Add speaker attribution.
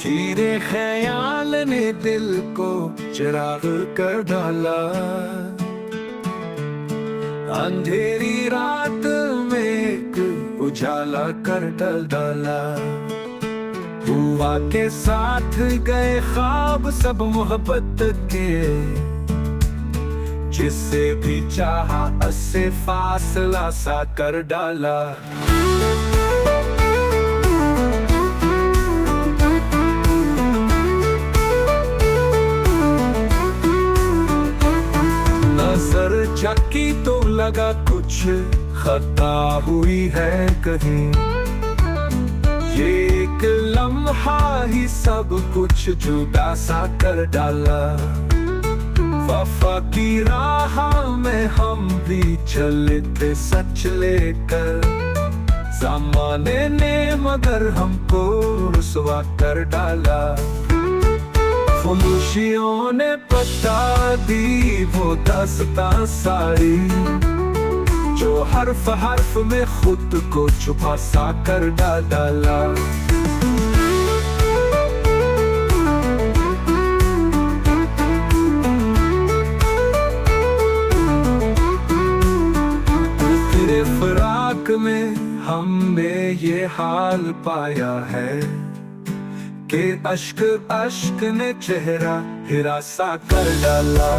Speaker 1: तेरे ख्याल ने दिल को चिराग कर डाला, अंधेरी रात में एक उजाला कर डाला। हुआ के साथ गए ख्वाब सब मोहब्बत के, जिससे भी चाहा उससे फासला सा कर डाला। नजर झकी तो लगा कुछ खता हुई है कहीं, ये एक लम्हा ही सब कुछ जुदा सा कर डाला। वफा की राह में हम भी चले थे सच लेकर, ज़माने ने मगर हमको रुसवा कर डाला। खामोशियों ने बता दी वो दास्तां सारी, जो हर्फ हर्फ में खुद को छुपा सा कर डाला। तेरे फराक में हमने ये हाल पाया है कि अश्क अश्क ने चेहरा हिरासा कर डाला।